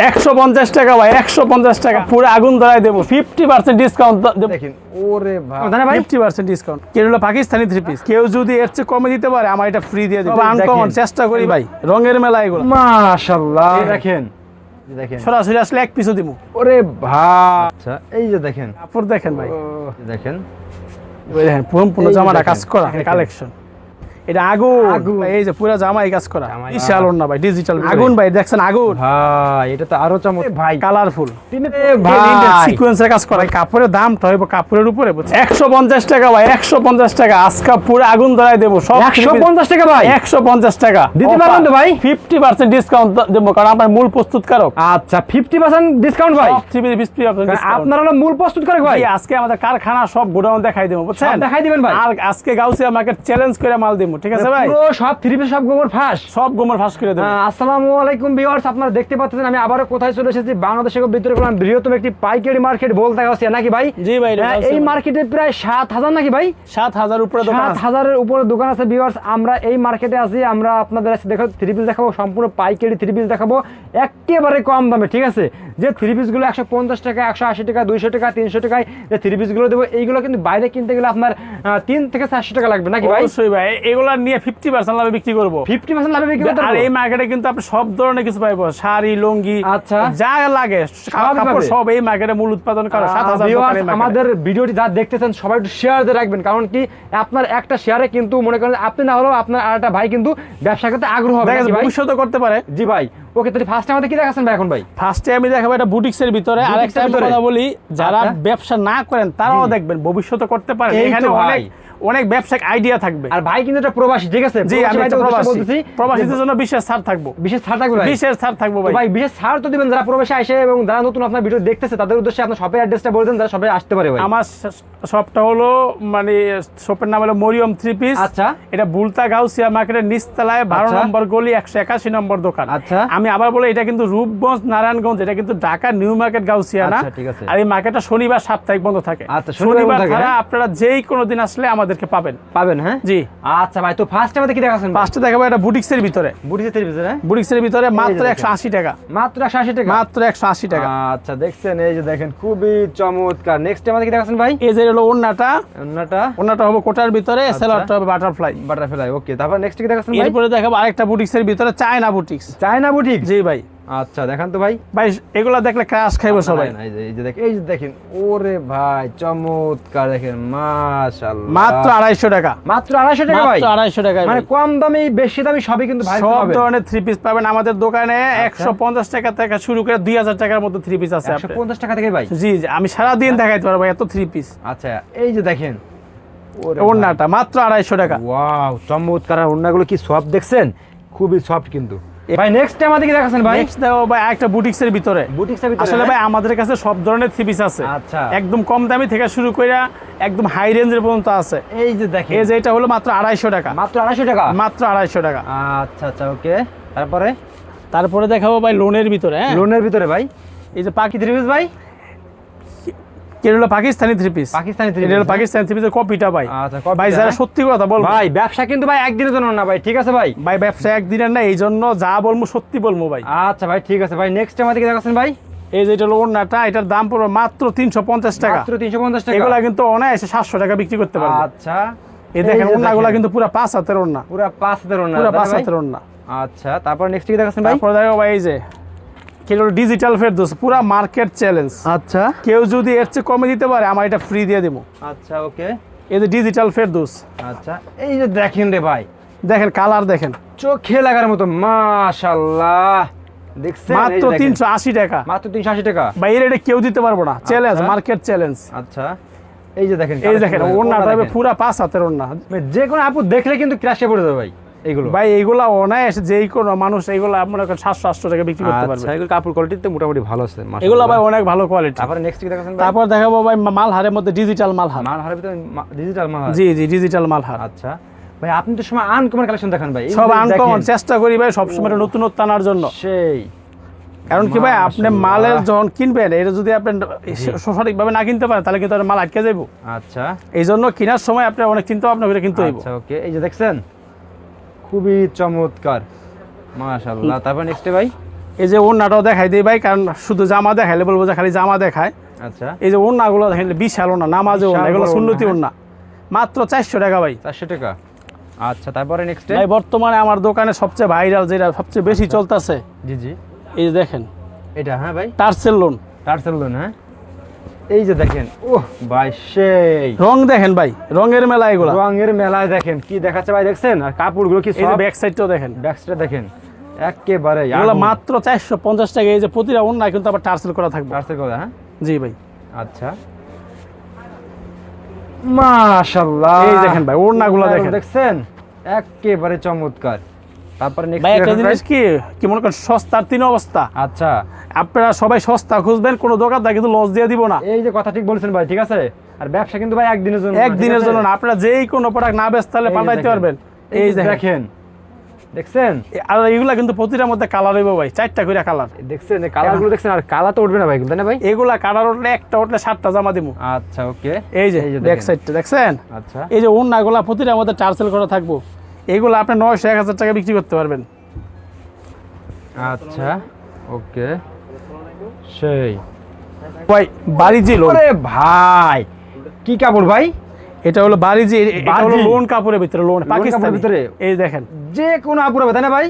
150 টাকা ভাই, 150 টাকা পুরো আগুন ধরাই দেবো, 50% ডিসকাউন্ট দেখেন। ওরে ভাই 50% ডিসকাউন্ট। কেউ হলো পাকিস্তানি থ্রি পিস, কেউ যদি এর চেয়ে কমে দিতে পারে আমার এটা ফ্রি দিয়ে দেবো। আনকমন চেষ্টা করি ভাই, রঙের মেলা এগুলো মাশাআল্লাহ। দেখেন দেখেন, সরাসরি আসলে এক পিসও দিব। ওরে ভাই। আচ্ছা এই যে দেখেন কাপড় দেখেন ভাই, দেখেন ওই দেখেন সম্পূর্ণ জামাটা কাজ করা কালেকশন। এটা আগুন, এই যে পুরো জামাই কাজ করা, বিশাল ওড়না ভাই, ডিজিটাল আগুন ভাই, দেখছেন আগুন ভাই, এটা তো আরো চমৎকার ভাই, কালারফুল ভাই সিকোয়েন্সের কাজ করা। কাপড়ের দামটা হইব কাপড়ের উপরে 150 টাকা ভাই, 150 টাকা আজকে পুরো আগুন ধরাই দেবো সব। 150 টাকা ভাই, 150 টাকা দিতে পারবেন তো ভাই? 50% ডিসকাউন্ট দেবো, কারণ আমার মূল প্রস্তুতকারক। আচ্ছা 50% ডিসকাউন্ট ভাই, আপনারা হলো মূল প্রস্তুতকারক ভাই। আজকে আমাদের কারখানা সব গোডাউন দেখাই দেবো, বুঝছেন? দেখাই দিবেন ভাই। আর আজকে গাউসিয়া মার্কেট চ্যালেঞ্জ করে মাল দেবো, ঠিক আছে ভাই? পুরো সব থ্রি পিস, সব গোমর ফাঁস, সব গোমর ফাঁস করে দেবো। আসসালামু আলাইকুম ভিউয়ার্স, আপনারা দেখতে পাচ্ছেন আমি আবারো কোথায় চলে এসেছি, বাংলাদেশের ভিতরে কোন বৃহত্তম একটি পাইকারি মার্কেট বলতে গাউসিয়া নাকি ভাই? জি ভাই, এই মার্কেটে প্রায় 7000 নাকি ভাই? 7000 উপরে দোকান আছে। 7000 এর উপরে দোকান আছে ভিউয়ার্স। আমরা এই মার্কেটে আছি, আমরা আপনাদের দেখো থ্রি পিস দেখাবো, সম্পূর্ণ পাইকারি থ্রি পিস দেখাবো একেবারে কম দামে, ঠিক আছে? যে থ্রি পিস গুলো 150 টাকা, 180 টাকা, 200 টাকা, 300 টাকায় যে থ্রি পিস গুলো দেবো, এইগুলো কিন্তু বাইরে কিনতে গেলে আপনার 3 থেকে 400 টাকা লাগবে নাকি ভাই? অবশ্যই ভাই, এগুলা নিয়ে 50% লাভে বিক্রি করবো। 50% লাভে বিক্রি করতে আর পারবো। এই মার্কেটে কিন্তু আপনি সব ধরনের কিছু পাইবো, শাড়ি, লুঙ্গি, আচ্ছা যা লাগে কাপড় সব এই মার্কেটে মূল উৎপাদন করা। 7000 দোকানে আমাদের ভিডিওটি যা দেখতেছেন সবাই একটু শেয়ার দিয়ে রাখবেন, কারণ কি আপনার একটা শেয়ারে কিন্তু মনে করেন আপনি না হলেও আপনার আরেকটা ভাই কিন্তু ব্যবসা করতে আগ্রহ হবে নাকি ভাই? ভবিষ্যতে করতে পারে। জি ভাই, ওকে। তো ফার্স্টে আমাদের কি দেখাচ্ছেন ভাই এখন ভাই? ফার্স্টে আমি দেখাবো এটা বুটিক্সের ভিতরে। আর একটা কথা বলি, যারা ব্যবসা না করেন তারাও দেখবেন ভবিষ্যতে করতে পারেন, এখানে অনেক ব্যবসায়িক আইডিয়া থাকবে। আর ভাই কিন্তু এটা প্রবাসী, ঠিক আছে? জি, আমি তো প্রবাসী, প্রবাসীদের জন্য বিশেষ ছাড় থাকবো। বিশেষ ছাড় থাকবে ভাই? বিশেষ ছাড় থাকবো ভাই। ভাই বিশেষ ছাড় তো দিবেন যারা প্রবাসী আসে এবং যারা নতুন আপনার ভিডিও দেখতেছে তাদের উদ্দেশ্যে আপনার শপের অ্যাড্রেসটা বলে দেন, যারা সবাই আসতে পারে ভাই। আমার শপটা হলো, মানে শপের নাম হলো মরিয়ম থ্রি পিস। আচ্ছা, এটা বুলতা গাউসিয়া মার্কেটের নিচতলায় 12 নম্বর গলি, 181 নম্বর দোকান। আচ্ছা, আমি আবার বলে এটা কিন্তু রূপগঞ্জ নারায়ণগঞ্জ, এটা কিন্তু ঢাকা নিউ মার্কেট গাউসিয়া না। ঠিক আছে। আর এই মার্কেটটা শনিবার সাপ্তাহিক বন্ধ থাকে। আচ্ছা, শনিবার ছাড়া আপনারা যেই কোনো দিন আসলে আমাদেরকে পাবেন। হ্যাঁ জি। আচ্ছা ভাই, তো ফার্স্টে আমাদের কি দেখাচ্ছেন? ফার্স্টে দেখাবো এটা বুটিক্সের ভিতরে। বুটিক্সের ভিতরে, হ্যাঁ? বুটিক্সের ভিতরে মাত্র 180 টাকা। মাত্র 180 টাকা? মাত্র 180 টাকা। আচ্ছা দেখছেন, এই যে দেখেন খুবই চমৎকার। নেক্সট আমাদের কি দেখাচ্ছেন ভাই? এই যে হলো ওন্নাটা, ওন্নাটা হবে কোটার ভিতরে, সেলারটা হবে বাটারফ্লাই। ওকে, তারপর নেক্সট কি দেখাচ্ছেন ভাই? এরপরে দেখাবো আরেকটা বুটিক্সের ভিতরে, চায়না বুটিক্স। China boutique? জি ভাই। আচ্ছা দেখান তো ভাই। ভাই এগুলা দেখলে ক্রাশ খাইবো সবাই। এই যে দেখেন, ওরে ভাই চমৎকার, দেখেন মাশাআল্লাহ। মাত্র 250 টাকা। মাত্র 250 টাকা ভাই? মাত্র 250 টাকা। মানে কম দামি বেশি দামি সবই কিন্তু ভাই সব ধরনের থ্রি পিস পাবেন আমাদের দোকানে। 150 টাকা থেকে শুরু করে 2000 টাকার মতো থ্রি পিস আছে। 150 টাকা থেকে ভাই? জি জি, আমি সারা দিন দেখাইতে পারবো এত থ্রি পিস। আচ্ছা এই যে দেখেন ওন্নাটা মাত্র 250 টাকা। ওয়াও চমৎকার, ওন্নাগুলো কি সফট দেখছেন, খুবই সফট কিন্তু। ভাই নেক্সট আমাদের কি দেখাচ্ছেন ভাই? নেক্সট দেখো ভাই একটা বুটিক্সের ভিতরে। বুটিক্সের ভিতরে আসলে ভাই আমাদের কাছে সব ধরনের থ্রি পিস আছে। আচ্ছা, একদম কম দামি থেকে শুরু করে একদম হাই রেঞ্জের পর্যন্ত আছে। এই যে দেখেন, এই যে এটা হলো মাত্র 250 টাকা। মাত্র 250 টাকা? মাত্র 250 টাকা। আচ্ছা আচ্ছা ওকে। তারপরে দেখাবো ভাই লোনের ভিতরে। হ্যাঁ, লোনের ভিতরে ভাই। এই যে পাখি থ্রি পিস ভাই, হলো Pakistani three piece. Pakistani three piece, এটা হলো পাকিস্তানি থ্রি পিসের কপিটা ভাই। আচ্ছা ভাই যারা সত্যি কথা বলবো ভাই, ব্যবসা কিন্তু ভাই একদিনের জন্য না ভাই, ঠিক আছে ভাই? ভাই ব্যবসা একদিনের না, এই জন্য যা বলবো সত্যি বলবো ভাই। আচ্ছা ভাই ঠিক আছে ভাই। নেক্সট আমাদের কি দেখাচ্ছেন ভাই? এই যে এটা হলো ওন্নাটা, এটার দাম পড়বে মাত্র 350 টাকা। মাত্র 350 টাকা? এগুলা কিন্তু অনায়াসে 700 টাকা বিক্রি করতে পারবে। আচ্ছা এই দেখেন ওন্নাগুলা কিন্তু পুরো 5 হাতের ওন্না, পুরো 5 হাতের ওন্না, পুরো 5 হাতের ওন্না। আচ্ছা তারপর নেক্সট কি দেখাচ্ছেন ভাই? তারপর দেখো ভাই এই যে ডিজিটাল ফেরদৌস, পুরো মার্কেট চ্যালেঞ্জ। আচ্ছা, কেউ যদি এর চেয়ে কমে দিতে পারে আমার এটা ফ্রি দিয়ে দেবো। আচ্ছা ওকে। এই যে ডিজিটাল ফেরদৌস। আচ্ছা এই যে দেখেন রে ভাই, দেখেন কালার দেখেন, চোখে লাগার মতো মাশাআল্লাহ। দেখছেন মাত্র 380 টাকা। মাত্র 380 টাকা ভাই এর এটা কেউ দিতে পারবো না, চ্যালেঞ্জ, মার্কেট চ্যালেঞ্জ। আচ্ছা এই যে দেখেন, এই দেখেন ওন্নাটা হবে পুরো 5 হাতের ওন্না। যে কোনো আপু দেখলে কিন্তু ক্র্যাশে পড়ে যাবে ভাই এইগুলো। ভাই এইগুলা অনায়াসে যেই কোনো মানুষ এইগুলা মনে করেন 700-800 টাকা বিক্রি করতে পারবে। আচ্ছা এগুলো কাপড় কোয়ালিটিতে মোটামুটি ভালো আছে মাশাআল্লাহ। এগুলা ভাই অনেক ভালো কোয়ালিটি। তারপরে নেক্সট কি দেখাচ্ছেন ভাই? তারপর দেখাবো ভাই মালহারের মধ্যে ডিজিটাল মালহার। মালহারের ভিতরে ডিজিটাল মালহার? জি জি, ডিজিটাল মালহার। আচ্ছা ভাই, আপনি তো সময় আনকমন কালেকশন দেখান ভাই। সব আনকমন চেষ্টা করি ভাই সব সময় নতুনত্ব আনার জন্য। সেই কারণ কি ভাই, আপনি মালের যখন কিনবেন এটা যদি আপনি সঠিকভাবে না কিনতে পারেন তাহলে কিন্তু মাল আটকে যাবো। আচ্ছা এই জন্য কেনার সময় আপনি অনেক চিন্তা ভাবনা করে কিনতে হইব। আচ্ছা ওকে। এই যে দেখছেন খুবই চমৎকার মাশাআল্লাহ। তারপর নেক্সট ভাই? এই যে ওড়নাটাও দেখাই দিই ভাই, কারণ শুধু জামা দেখাইলে বলবো যে খালি জামা দেখায়। আচ্ছা, এই যে ওড়নাগুলো দেখেন বিশাল ওড়না, নামাজে ওড়না, এগুলো সুন্নতি ওড়না, মাত্র 400 টাকা ভাই। 400 টাকা। আচ্ছা, তারপরে নেক্সট ভাই বর্তমানে আমার দোকানে সবচেয়ে ভাইরাল যেটা সবচেয়ে বেশি চলতেছে, জি জি, এই যে দেখেন এটা। হ্যাঁ ভাই, টার্সেল লোন। Tassel loan. হ্যাঁ, এই যে দেখেন, ওহ ভাই সেই রং দেখেন ভাই, রঙের মেলা এগুলা। রঙের মেলায় দেখেন কি দেখাচ্ছে ভাই, দেখছেন? আর কাপড়গুলো কি এই যে সব ব্যাক সাইডটাও দেখেন, ব্যাক সাইডে দেখেন একেবারে এগুলো মাত্র 450 টাকা। এই যে প্রতিটা ওড়না কিন্তু আবার টার্সেল করা থাকবে। টার্সেল করা। হ্যাঁ জি ভাই। আচ্ছা, মাশাআল্লাহ, এই দেখেন ভাই ওড়নাগুলো দেখেন, দেখছেন একেবারে চমৎকার। তারপরে ভাই একটা নেক্সট জিনিস কি মনে করেন, সস্তার 3 অবস্থা। আচ্ছা, আপনারা সবাই সস্তা খুঁজবেন, কোনো দোকানদার কিন্তু লস দিয়ে দিব না। এই যে কথা ঠিক বলছেন ভাই, ঠিক আছে। আর ব্যবসা কিন্তু ভাই একদিনের জন্য, একদিনের জন্য না, আপনারা যেই কোনো প্রোডাক্ট না বেচতে হলে পাল্টাইতে পারবেন। এই দেখেন, দেখছেন? আর এইগুলা কিন্তু প্রতিটার মধ্যে কালার হইব ভাই, 4টা করে কালার। দেখছেন এই কালারগুলো, দেখছেন? আর কালার তো উঠবে না ভাই, তাই না ভাই? এগুলা কালার উঠলে একটা উঠলে 7টা জামা দিব। আচ্ছা, ওকে। এই যে ব্যাক সাইডটা দেখছেন? আচ্ছা, এই যে ওড়নাগুলা প্রতিটার মধ্যে টার্সেল করা থাকবো। এগুলো আপনি 900 1000 টাকা বিক্রি করতে পারবেন। আচ্ছা, ওকে, সেই ভাই বাড়িজি লোন। আরে ভাই কি কাপড় ভাই? এটা হলো বাড়িজি, এটা হলো লোন কাপড়ের ভিতরে, লোন পাকিস্তানের ভিতরে। এই দেখেন, যে কোন আপুর হবে, তাই না ভাই?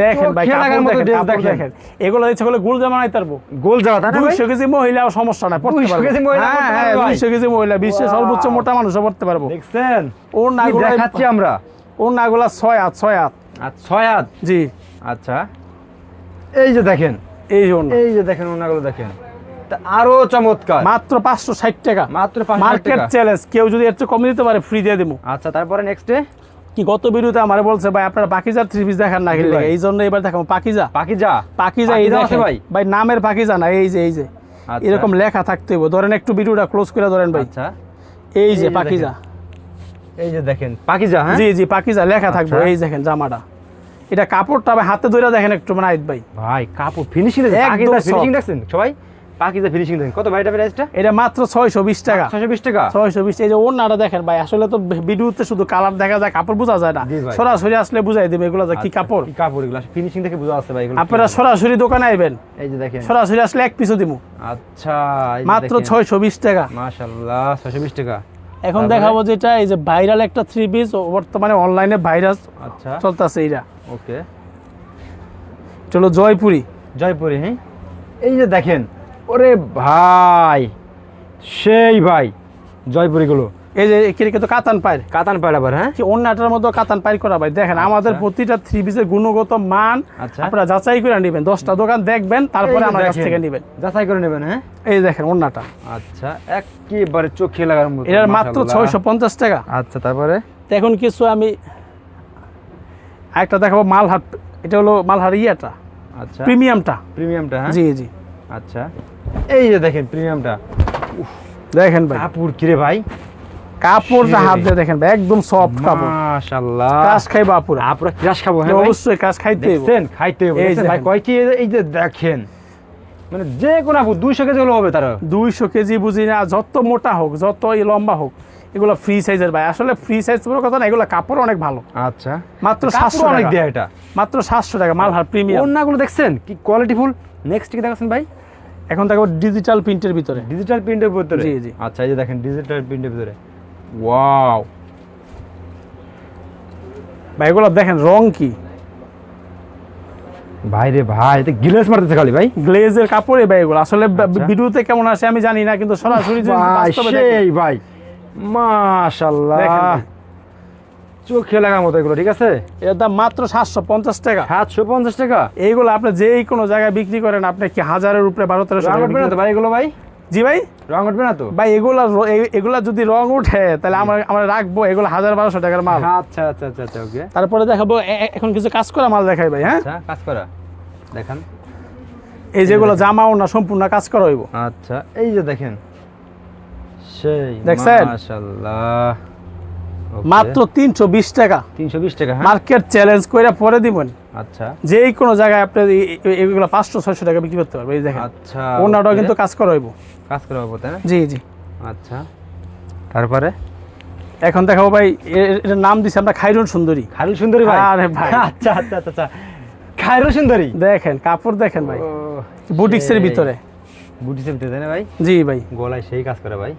দেখেন ভাই চোখে লাগার কাপড় মতো দেখেন, dress কাপড় দেখেন। দেখেন। এগুলো ইচ্ছা করলে গোল জামা নাইতে পারবো। গোল যাওয়া, তাই না ভাই? 200 কেজি মহিলাও সমস্যা নাই, পড়তে 200 পারবে। কেজি মহিলা হ্যাঁ, পড়তে হ্যাঁ, পারবে ভাই। 200 কেজি মহিলা, বিশ্বের সর্বোচ্চ মোটা মানুষও পড়তে পারবো। দেখছেন ওড়নাগুলো কি দেখাচ্ছি আমরা? ওড়নাগুলো 6 হাত 6 হাত। আর 6 হাত। জি, আচ্ছা, এই যে দেখেন, এই যে ওড়না এই যে দেখেন ওনাগুলো দেখেন, তা আরো চমৎকার। মাত্র 560 টাকা, মাত্র 500 মার্কেট টাকা। চ্যালেঞ্জ। কেউ যদি এর চেয়ে কম দিতে পারে ফ্রি দিয়ে দেবো। আচ্ছা, তারপরে নেক্সটে কি গত ভিডিওতে আমারে বলছে ভাই আপনারা পাকিজা 3 পিস দেখান না, খেলে ভাই। এই জন্য এবার দেখাবো পাকিজা। পাকিজা। পাকিজা এই পাকিজা আছে দেখেন ভাই? ভাই, নামের পাকিজা না, এই যে আচ্ছা। এরকম লেখা থাকতে হবে। ধরেন একটু ভিডিওটা ক্লোজ করে ধরেন ভাই, আচ্ছা, এই যে যে পাকিজা। এই যে দেখেন পাকিজা। হ্যাঁ জি জি, পাকিজা লেখা থাকবে। আচ্ছা। এই দেখেন জামাটা, এটা কাপড়টা ভাই হাতে ধরে দেখেন একটু নাইত ভাই, ভাই কাপড় ফিনিশিং দেখেন, একদম পাকিজা soft। ফিনিশিং দেখছেন সবাই? পাকিজা ফিনিশিং দেখেন। কত ভাই এটা প্রাইসটা? এটা মাত্র 620 টাকা। 620 টাকা। 620। এই যে ওড়নাটা দেখেন ভাই, আসলে তো ভিডিওতে শুধু কালার দেখা যায়, কাপড় বোঝা যায় না। জি ভাই। সরাসরি আসলে বুঝাই দেবে এগুলো যে কি আচ্ছা, কাপড়। কি কাপড় এগুলো? ফিনিশিং দেখে বোঝা যাচ্ছে ভাই এগুলো। আপনারা সরাসরি দোকানে আইবেন, এই যে দেখেন, সরাসরি আসলে এক পিসও দিব। আচ্ছা, এই যে মাত্র দেখেন। 620 টাকা। মাশাআল্লাহ, 620 টাকা। এখন তারপরে? দেখাবো যেটা এই যে ভাইরাল একটা 3 পিস, বর্তমানে অনলাইনে ভাইরাস আচ্ছা, চলতেছে। এইটা ওকে, চলো জয়পুরি। জয়পুরি। হ্যাঁ, এই যে দেখেন, ওরে ভাই সেই ভাই জয়পুরি গুলো, এই যে কিন্তু কাতান পায়ের কাতান পাড় আবার। হ্যাঁ, কি অন্যটার মতো কাতান পাই করা ভাই। দেখেন আমাদের প্রতিটা 3 পিসের গুণগত মান আচ্ছা। আপনারা যাচাই করে নেবেন, 10টা দোকান দেখবেন, তারপরে এই যে আমার কাছ দেখেন, থেকে নেবেন। যাচাই করে নেবেন। হ্যাঁ, এই দেখেন অন্যটা, আচ্ছা, একেবারে চোখে লাগার মতো। এটার মাত্র মাশাআল্লাহ। 650 টাকা। আচ্ছা, তারপরে তো এখন কিছু আমি একটা দেখাবো মালহাট, এটা হলো মালহার ইয়েটা, আচ্ছা, প্রিমিয়ামটা। প্রিমিয়ামটা। হ্যাঁ, জি জি, আচ্ছা, এই যে দেখেন প্রিমিয়ামটা। দেখেন ভাই কাপড় কিরে ভাই, কাপড়টা হাত দিয়ে দেখেন ভাই, একদম সফট কাপড়, মাশাআল্লাহ। কাজ খাইবা আপুরা। আপুরা ক্রাশ খাবো। হ্যাঁ ভাই, অবশ্যই কাজ খাইতে হবে। দেখছেন খাইতে হবে। এই দেখছেন ভাই দেখেন। কয় কি, এই যে দেখেন, মানে যে কোনো আপু 200 কেজি হলে হবে তার। 200 কেজি বুঝি না, যত মোটা হোক যত লম্বা হোক, এগুলো ফ্রি সাইজের ভাই। আসলে ফ্রি সাইজ বড় কথা না, এগুলো কাপড় অনেক ভালো। আচ্ছা, মাত্র কাপড় 700 অনেক টাকা। দেয় এটা। মাত্র 700 টাকা মালহার প্রিমিয়াম। ওড়নাগুলো দেখছেন কি কোয়ালিটিফুল। নেক্সট কি দেখাচ্ছেন ভাই? এখন দেখো ডিজিটাল প্রিন্টের ভিতরে। ডিজিটাল প্রিন্টের ভিতরে। জি, জি। আচ্ছা, এই যে দেখেন ডিজিটাল প্রিন্টের ভিতরে, ওয়াও ভাই এগুলো দেখেন রং কি ভাই রে ভাই, এটা গ্লেজ মারতেছে খালি ভাই। গ্লেজের কাপড়ে ভাই এগুলো। আসলে আচ্ছা। ভিডিওতে কেমন আসে আমি জানি না, কিন্তু সরাসরি যদি ভাই বাস্তবে দেখেন, সেই ভাই, মাশাআল্লাহ, দেখেন ভাই। চোখে লাগার মতো এগুলো। ঠিক আছে, এর দাম মাত্র 750 টাকা। 750 টাকা। এইগুলো আপনি যেই কোনো জায়গায় বিক্রি করেন, আপনি কি হাজারের উপরে 1200-1300 রং টাকা উঠবে না তো বিক্রি- ভাই এগুলো ভাই? জি ভাই, রং উঠবে না তো? ভাই এগুলা যদি রং উঠে তাহলে আমরা রাখবো এগুলো 1000-1200 টাকার মাল। আচ্ছা আচ্ছা আচ্ছা আচ্ছা, ওকে। তারপরে দেখাবো এখন কিছু কাজ করা মাল দেখাই ভাই। হ্যাঁ, আচ্ছা, কাজ করা দেখান। এই যেগুলো জামাও না, সম্পূর্ণ কাজ করা হইব। আচ্ছা, এই যে দেখেন, সেই দেখছেন? মাশাআল্লাহ, ওকে। মাত্র 320 টাকা। 320 টাকা। হ্যাঁ, মার্কেট চ্যালেঞ্জ কইরা পরে দিবেন। আচ্ছা যেই কোনো জায়গায় আপনি এগুলো 500-600 টাকা বিক্রি করতে পারবেন। এই দেখেন আচ্ছা, ওনাটাও ওকে। কিন্তু কাজ করা হইব। কাজ করা হবে তাই না? জি জি। আচ্ছা, তারপরে এখন দেখাবো ভাই, এটার নাম দিছি আমরা খাইরুন সুন্দরী। খালিল সুন্দরী ভাই। আরে ভাই। আচ্ছা আচ্ছা আচ্ছা আচ্ছা, খায়রো সুন্দরী দেখেন কাপড় দেখেন ভাই, বুটিক্সের ভিতরে। বুটিক্সের ভিতরে তাই না ভাই? জি ভাই। গলায় সেই কাজ করে ভাই,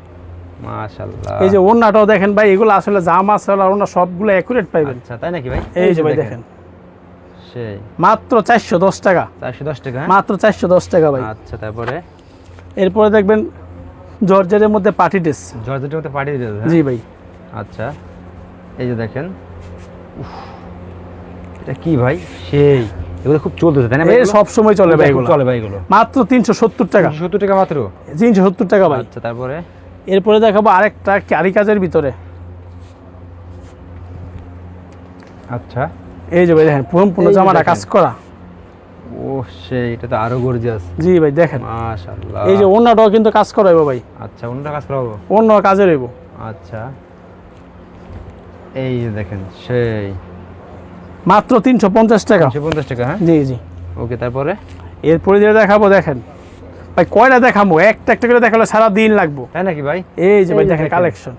মাশাআল্লাহ। এই যে ওন্নাটাও দেখেন ভাই, এগুলো আসলে জামা সালোয়ার আর ওন্না সবগুলো একুরেট পাইবেন। আচ্ছা তাই নাকি ভাই? এই যে ভাই দেখেন, সেই মাত্র 410 টাকা। 410 টাকা? মাত্র 410 টাকা ভাই। আচ্ছা তারপরে এরপরে দেখবেন জর্জেটের মধ্যে পার্টি ড্রেস। জর্জেটের মধ্যে পাঠিয়ে দিতে? জি ভাই। আচ্ছা এই যে দেখেন, উফ, এটা কি ভাই? সেই এগুলো খুব চলতেছে তাই না ভাই? এই সব সময় চলে ভাই এগুলো। চলে ভাই এগুলো মাত্র 370 টাকা। 370 টাকা মাত্র? 370 টাকা ভাই। আচ্ছা তারপরে এরপরে দেখাবো আরেকটা কারি কাজের ভিতরে। আচ্ছা এই যে ভাই দেখেন, পুরো এই যে জামাটা দেখেন। কাজ করা। ও সেই, এটা তো আরো গর্জিয়াস। জি ভাই দেখেন, মাশাআল্লাহ। এই যে ওন্নাটাও কিন্তু কাজ করাইবো ভাই। আচ্ছা অন্যটা কাজ করাবো? অন্য কাজের হইব। আচ্ছা এই যে দেখেন, সেই মাত্র 350 টাকা। 350 টাকা? হ্যাঁ জি জি। ওকে তারপরে এরপরে যেটা দেখাবো দেখেন ভাই, কয়টা দেখাবো, একটা একটা করে দেখালে সারা দিন লাগবো। তাই নাকি ভাই? এই যে ভাই এই যে দেখেন দেখেন। কালেকশন।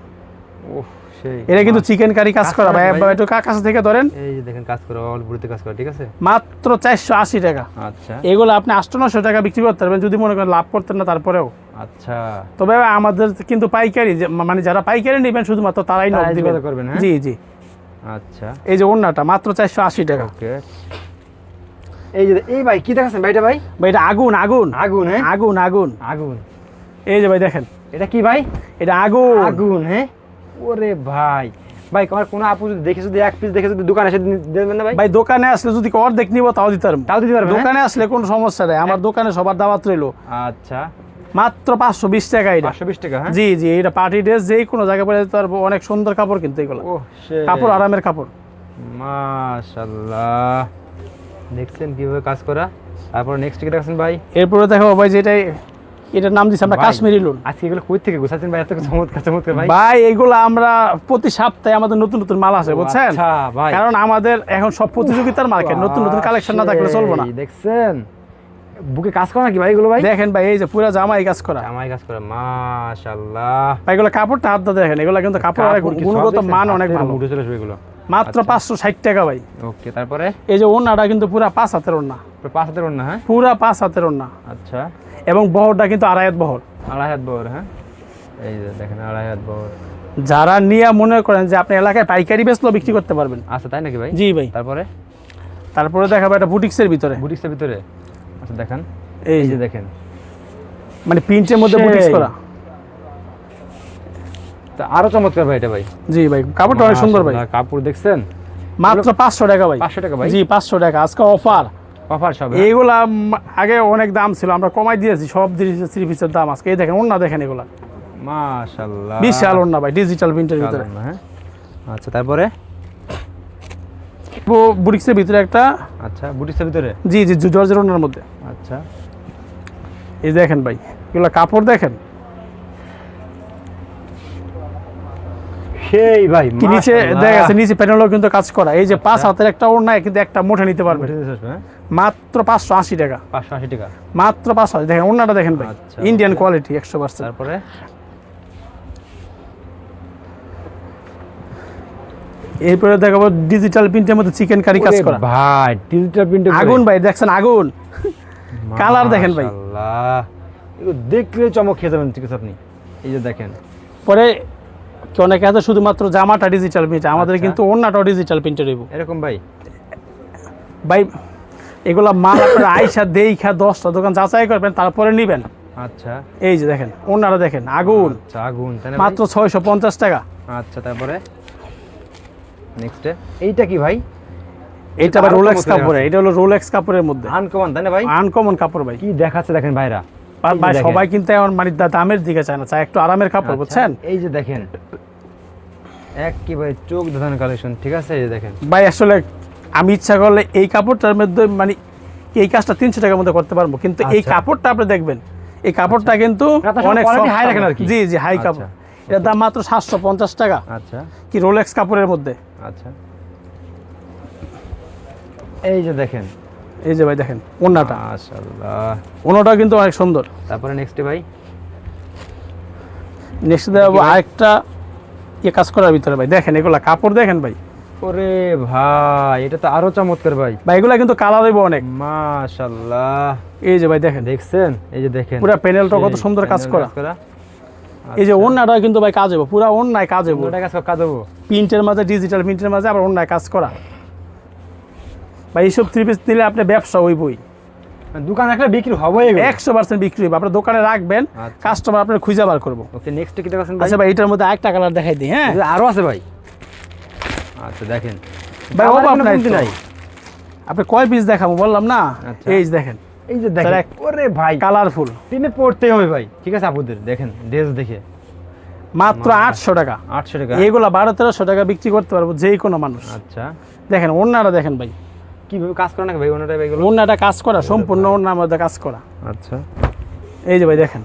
ওহ সেই, এটা কিন্তু চিকেন কারি কাজ কাজ করা করা ভাই, ভাই। একটু কাছে থেকে ধরেন। এই যে দেখেন কাজ করা, অল বুড়িতে কাজ করা, ঠিক আছে? মাত্র 480 টাকা। আচ্ছা এগুলো আপনি 800-900 টাকা বিক্রি করতে পারবেন যদি মনে করেন লাভ করতেন না তারপরেও। আচ্ছা তবে আমাদের কিন্তু পাইকারি মানে যারা পাইকারি নেবেন শুধুমাত্র তারাই নক তারাই দিবেন। যোগাযোগ করবেন, হ্যাঁ? জি জি। আচ্ছা এই যে ওন্নাটা মাত্র 480 টাকা। ওকে। এই যে এই ভাই কি দেখাচ্ছেন ভাই? এটা ভাই ভাই এটা আগুন আগুন আগুন? হ্যাঁ আগুন আগুন। আগুন। এই যে ভাই দেখেন, এটা কি ভাই? এটা আগুন আগুন? হ্যাঁ ওরে ভাই, ভাই আমার কোনো আপু যদি দেখে, যদি এক পিস দেখে যদি দোকানে এসে দেবেন না ভাই? ভাই দোকানে আসলে যদি অর্ধেক নিব তাও দিতে পারবো। তাও দিতে পারবেন? হ্যাঁ? দোকানে আসলে কোনো সমস্যা নেই, আমার দোকানে সবার দাওয়াত রইলো। আচ্ছা মাত্র 520 টাকা এটা। 520 টাকা? হ্যাঁ জি জি, এটা পার্টি ড্রেস যে কোনো জায়গায় পরে যেতে পারবো, অনেক সুন্দর কাপড় কিন্তু এগুলো। ও সেই, কাপড় আরামের কাপড়। মাশাআল্লাহ। দেখছেন কিভাবে কাজ করা? তারপর নেক্সট কি দেখাচ্ছেন ভাই? এরপরে দেখো ভাই যেটাই, এটার নাম দিচ্ছি আমরা ভাই, কাশ্মীরি লোন। আজকে এগুলো কই থেকে গোছাচ্ছেন ভাই? এত চমৎকার চমৎকার ভাই। ভাই এগুলো আমরা প্রতি সপ্তাহে আমাদের নতুন নতুন মাল আসে, বুঝছেন? আচ্ছা ভাই, কারণ আমাদের এখন সব প্রতিযোগিতার মার্কেট, নতুন নতুন কালেকশন না থাকলে চলবে না। সেই, দেখছেন বুকে কাজ করা নাকি ভাই এগুলো ভাই? দেখেন ভাই, এই যে পুরো জামাই কাজ করা। জামাই কাজ করা, মাশাআল্লাহ। ভাই এগুলো কাপড়টা হাত দিয়ে দেখেন, এগুলো কিন্তু কাপড় অনেক কাপড় কি সব গুণগত দেখছেন? মান অনেক হাতের ভালো। মুঠে চলে আসবে এগুলো। মাত্র 560 টাকা ভাই। ওকে তারপরে এই যে ওন্নাটা কিন্তু পুরা 5 হাতের ওন্না, 5 হাতের ওড়না? হ্যাঁ পুরা 5 হাতের ওন্না। আচ্ছা এবং বহরটা কিন্তু 2.5 হাত বহর। 2.5 হাত বহর? হ্যাঁ এই যে দেখেন 2.5 হাত বহর। যারা নিয়ে মনে করেন যে আপনি এলাকায় পাইকারি বেচলেও বিক্রি করতে পারবেন। আচ্ছা তাই নাকি ভাই? জি ভাই। তারপরে দেখাবো এটা বুটিক্সের ভিতরে। বুটিক্সের ভিতরে? আচ্ছা দেখেন, এই এই যে যে দেখেন, মানে প্রিন্টের মধ্যে সেই। বুটিক্স করা। তা আরো চমৎকার ভাই এটা ভাই। জি ভাই, কাপড়টা অনেক সুন্দর ভাই। মাশাআল্লাহ, কাপড় দেখছেন? মাত্র 500 টাকা ভাই। 500 টাকা ভাই? জি 500 টাকা আজকে অফার। অফার সব? এইগুলা আগে অনেক দাম ছিল, আমরা কমাই দিয়েছি সব থ্রি পিসের দাম আজকে। এই দেখেন ওন্না দেখেন, এগুলা মাশাআল্লাহ, বিশাল ওন্না ভাই, ডিজিটাল প্রিন্টের ভিতরে। হ্যাঁ আচ্ছা তারপরে বুটিক্সের ভিতরে একটা। আচ্ছা বুটিক্সের ভিতরে? জি জি, জর্জের ওন্নার মধ্যে। আচ্ছা এই দেখেন ভাই, এগুলা কাপড় দেখেন সেই ভাই, কি নিচে দেখা যাচ্ছে, নিচে প্যানেলও কিন্তু কাজ করা। এই যে 5 হাতের একটা ওন্না, কিন্তু একটা মুঠে নিতে পারবে মাত্র 580 টাকা। 580 টাকা মাত্র 580। দেখেন ওন্নাটা দেখেন ভাই, আচ্ছা, ইন্ডিয়ান কোয়ালিটি 100%। তারপরে এরপরে দেখাবো ডিজিটাল প্রিন্টের মধ্যে চিকেন কারি কাজ করা। ভাই ডিজিটাল প্রিন্টে আগুন ভাই, দেখছেন আগুন, কালার দেখেন ভাই। মাশাআল্লাহ, এগুলো দেখলে চমক খেয়ে যাবেন, ঠিক আছে আপনি। এই যে দেখেন, পরে কি অনেকে আছে শুধুমাত্র জামাটা ডিজিটাল প্রিন্ট, আমাদের আচ্ছা। কিন্তু ওন্নাটাও ডিজিটাল প্রিন্টের হইব এরকম ভাই? ভাই এগুলা মাল আপনারা আইসা দেইখা 10টা দোকান যাচাই করবেন, তারপরে নিবেন। আচ্ছা এই যে দেখেন ওন্নাটা দেখেন, আগুন। আচ্ছা আগুন তাই না ভাই? মাত্র 650 টাকা। আচ্ছা তারপরে নেক্সট এইটা কি ভাই? এটা আবার রোলেক্স কাপড়ের, এটা হলো রোলেক্স কাপড়ের মধ্যে আনকমন তাই না ভাই? আনকমন কাপড় ভাই। কি দেখাচ্ছে দেখেন ভাইরা, ভাই সবাই কিন্তু এখন মানে দামের দিকে চায় না, চায় একটু আরামের কাপড়, আচ্ছা, বুঝছেন? এই যে দেখেন এক কি ভাই চোখ ধাঁধানো কালেকশন, ঠিক আছে? এই যে দেখেন ভাই আসলে আমি ইচ্ছা করলে এই কাপড়টার মধ্যে মানে এই কাজটা 300 টাকার মধ্যে করতে পারবো, কিন্তু এই আচ্ছা। কাপড়টা আপনি দেখবেন, এই কাপড়টা কিন্তু এটা তো অনেক quality soft high রাখেন আর কাপড়। কি? জি জি, হাই আচ্ছা। কাপড়। এটার দাম মাত্র 750 টাকা। আচ্ছা কি রোলেক্স কাপড়ের মধ্যে। আচ্ছা এই যে দেখেন, এই যে ভাই দেখেন ওন্নাটা, মাশাআল্লাহ, ওন্নাটা কিন্তু অনেক সুন্দর। তারপরে নেক্সট ভাই? নেক্সট দেখাবো আরেকটা কাজ করার ভিতরে ভাই, দেখেন এগুলা কাপড় দেখেন ভাই, ওরে ভাই এটা তো আরো চমৎকার ভাই। ভাই এগুলা কিন্তু কালার হইব অনেক। মাশাআল্লাহ, এই যে ভাই দেখেন, দেখছেন এই যে দেখেন পুরো প্যানেলটা কত সুন্দর কাজ করা। এই যে ওন্নাটা কিন্তু ভাই কাজ হইব, পুরো ওন্নায় কাজ হইব, ওটা কাজ হবো প্রিন্টের মাঝে, ডিজিটাল প্রিন্টের মাঝে আবার ওন্নায় কাজ করা। ভাই এইসব থ্রি পিস নিলে আপনি ব্যবসা হইবই, দোকান রাখলে বিক্রি হবে 100% বিক্রি হবে। আপনার দোকানে রাখবেন, আচ্ছা। কাস্টমার আপনার খুঁজে বার করবো। ওকে, নেক্সট কি দেখাচ্ছেন ভাই? আচ্ছা ভাই এটার মধ্যে আরেকটা কালার দেখাই দিই। হ্যাঁ আরো আছে ভাই। আচ্ছা দেখেন ভাই, আমার অভাব কোনো নাই কমতি তো। নাই। আপনি কয় পিস দেখাবো বললাম না? আচ্ছা। এই যে দেখেন, এই যে দেখেন, স্যার, ওরে ভাই কালারফুল, প্রেমে পড়তেই হবে ভাই। ঠিক আছে আপুদের দেখেন ড্রেস দেখে মাত্র 800 টাকা। 800 টাকা। এইগুলা 1200-1300 টাকা বিক্রি করতে পারবো যে কোনো মানুষ। আচ্ছা, দেখেন ওন্নাটা দেখেন ভাই, কিভাবে কাজ করে নাকি ভাই ওনাটা ভাই এগুলো? ওন্নাটা কাজ করা, সম্পূর্ণ ওন্নার মধ্যে কাজ করা। আচ্ছা, এই যে ভাই দেখেন,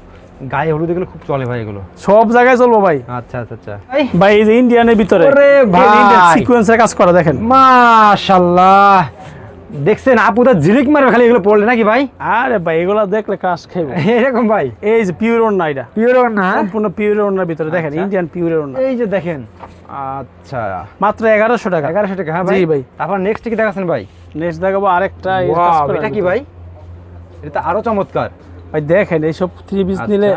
গায়ে হলুদ এগুলো খুব চলে ভাই এগুলো। সব জায়গায় চলবো ভাই। আচ্ছা আচ্ছা আচ্ছা ভাই এই যে ইন্ডিয়ানের ভিতরে ওরে ভাই, সিকোয়েন্সের কাজ করা দেখেন। মাশাআল্লাহ, দেখছেন আপুদা ঝিলিক মারবে খালি এগুলো পড়লে নাকি ভাই? আরে ভাই এগুলা দেখলে ক্রাশ খাইবো। এরকম ভাই, এই যে পিওর ওন্না, এটা পিওর না? সম্পূর্ণ পিওর ওন্নার ভিতরে দেখেন, আচ্ছা। ইন্ডিয়ান পিওর ওন্না, এই যে দেখেন। আচ্ছা, মাত্র 1100 টাকা। 1100 টাকা। হ্যাঁ জি ভাই ভাই। তারপর নেক্সট কি দেখাচ্ছেন ভাই? নেক্সট দেখাবো আরেকটা এই কাজ ওয়াও, করা এটা কি ভিতরে। ভাই? এটা তো আরো চমৎকার ভাই দেখেন এইসব থ্রি পিস আচ্ছা। নিলে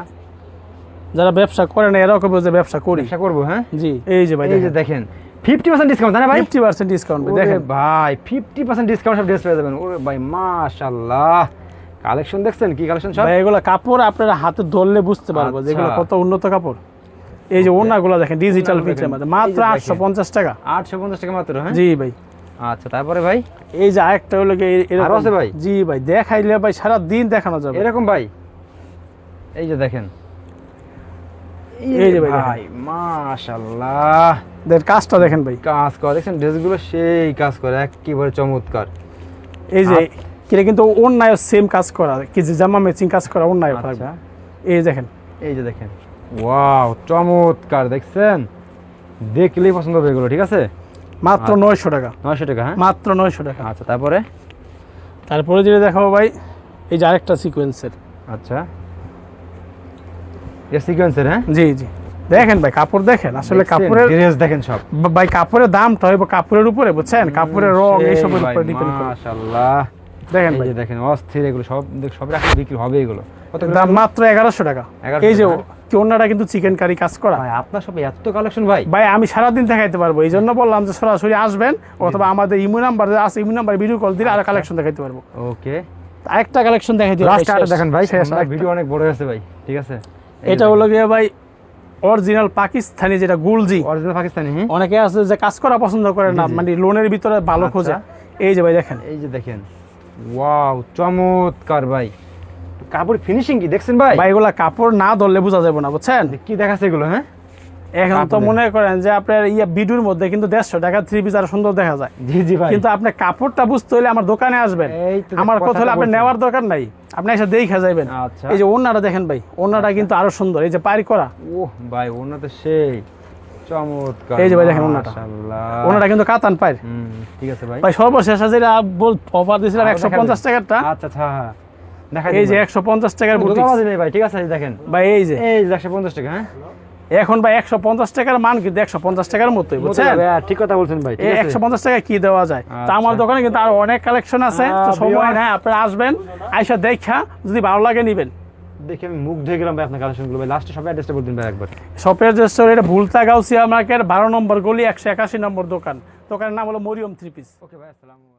যারা ব্যবসা করে না এরাও কেবল যে ব্যবসা করি। চেষ্টা করবো। হ্যাঁ, জি এই যে ভাই এই যে দেখেন 50% ডিসকাউন্ট তাই না ভাই? 50% ডিসকাউন্ট ওরে দেখেন। ভাই 50% ডিসকাউন্ট সব ড্রেস পেয়ে যাবেন। ওরে ভাই মাশাআল্লাহ, কালেকশন দেখছেন কি কালেকশন সব? ভাই এগুলা কাপড় আপনারা হাতে ধরলে বুঝতে পারবো আচ্ছা। যেগুলো কত উন্নত কাপড়। এই যে ওন্নাগুলো দেখেন, ডিজিটাল ওন্নাগুলো প্রিন্টের দেখেন। মধ্যে মাত্র এই যে দেখেন। 850 টাকা। 850 টাকা মাত্র। হ্যাঁ জি ভাই। আচ্ছা, তারপরে ভাই এই যে আরেকটা হলো কি এরকম। আরো আছে ভাই? জি ভাই, দেখাইলে ভাই সারা দিন দেখানো যাবে এরকম ভাই। এই যে দেখেন, এই যে ভাই ভাই মাশাআল্লাহ, দেখ কাজটা দেখেন ভাই। কাজ করে দেখছেন ড্রেসগুলো সেই কাজ করে একেবারে চমৎকার। এই যে কিরে কিন্তু ওন্নায় সেম কাজ করা, কি যে জামা ম্যাচিং কাজ করা ওন্নায় আচ্ছা, থাকবে। এই দেখেন, এই যে দেখেন, ওয়াও চমৎকার, দেখছেন দেখলেই পছন্দ হবে এগুলো। ঠিক আছে, মাত্র 900 টাকা। 900 টাকা। হ্যাঁ মাত্র 900 টাকা। আচ্ছা, তারপরে তারপরে যেটা দেখাবো ভাই, এই যে আরেকটা সিকোয়েন্সের। আচ্ছা, এই সিকোয়েন্সের। হ্যাঁ জি জি, দেখেন ভাই কাপড় দেখেন, আসলে কাপড়ের ড্রেস দেখেন সব ভাই কাপড়ের দামটা হইব কাপড়ের উপরে, বুঝছেন, কাপড়ের রং এইসবের উপরে ডিপেন্ড করে। মাশাআল্লাহ, দেখেন এই ভাই যে দেখেন অস্থির এগুলো সব, সব রাখলে বিক্রি হবে এগুলো। কত করে? দাম মাত্র 1100 টাকা। 1100 এই যে টাকা। ওন্নাটা কিন্তু চিকেন কারি কাজ করা। ভাই আপনার সব এত কালেকশন ভাই। ভাই আমি সারাদিন দেখাইতে পারবো, এই জন্য বললাম যে সরাসরি আসবেন, অথবা আমাদের ইমো নাম্বার আছে, ইমো নাম্বার ভিডিও কল দিলে আর কালেকশন দেখাইতে পারবো। ওকে, আরেকটা কালেকশন দেখাই দিই। লাস্ট আরেকটা দেখেন ভাই, শেষ আমার ভিডিও অনেক বড় হয়েছে ভাই। ঠিক আছে, এটা হলো গিয়ে ভাই অরিজিনাল পাকিস্তানি, যেটা গুলজি। অরিজিনাল পাকিস্তানি। হ্যাঁ অনেকে আছে যে কাজ করা পছন্দ করে না, মানে লোনের ভিতরে ভালো আচ্ছা। খোঁজে। এই যে ভাই দেখেন, এই যে দেখেন, ওয়াও চমৎকার ভাই। কাপড় ফিনিশিং কি দেখছেন ভাই? ভাই এগুলা কাপড় না ধরলে বোঝা যাবে না, বুঝছেন। কি দেখাচ্ছে এগুলো? হ্যাঁ এখন তো কাপড় মনে করেন যে আপনার ভিডিওর মধ্যে কিন্তু 150 টাকা থ্রি পিস আরো সুন্দর দেখা যায়, জি জি ভাই। কিন্তু আপনি কাপড়টা বুঝতে হলে আমার দোকানে আসবেন। এই তো আমার কথা হলে কথাটা আপনি বলছেন। নেওয়ার দরকার নাই, আপনি এসে দেখে যাবেন। আচ্ছা। এই যে ওন্নাটা দেখেন ভাই, ওন্নাটা কিন্তু আরো সুন্দর, এই যে পারি করা। ওহ ভাই ওনা তো সেই চমৎকার। এই যে ভাই দেখেন ওন্নাটা, মাশাআল্লাহ। ওন্নাটা কিন্তু কাতান পায়। ঠিক আছে ভাই। ভাই সর্বশেষ যেটা অফার দিয়েছিলাম আরো 150 টাকারটা, আচ্ছা আচ্ছা, হ্যাঁ দেখাই এই যে 150 টাকার বুটিক বুটিক নেই ভাই। ঠিক আছে, এই দেখেন ভাই, এই যে এই যে 150 টাকা। হ্যাঁ এখন ভাই 150 টাকার মান কিন্তু 150 টাকার মতোই, বুঝছেন। হ্যাঁ, ঠিক কথা বলছেন ভাই। ঠিক এই আছে, 150 টাকা কি দেওয়া যায়? তা আমার আচ্ছা। দোকানে কিন্তু আর অনেক কালেকশন আছে, তো সময় viewers- নাই, আপনারা আসবেন, আইসা দেখা যদি ভালো লাগে নিবেন। দেখে আমি মুখ ধুয়ে গেলাম ভাই আপনার কালেকশনগুলো ভাই। লাস্টে সব অ্যাড্রেসটা বলতেন ভাই একবার। শপের যে এটা ভুলতা গাউসিয়া মার্কেট 12 নম্বর গলি 181 নম্বর দোকান। দোকানের নাম হলো মরিয়ম থ্রি পিস। ওকে ভাই, আসসালামু আলাইকুম।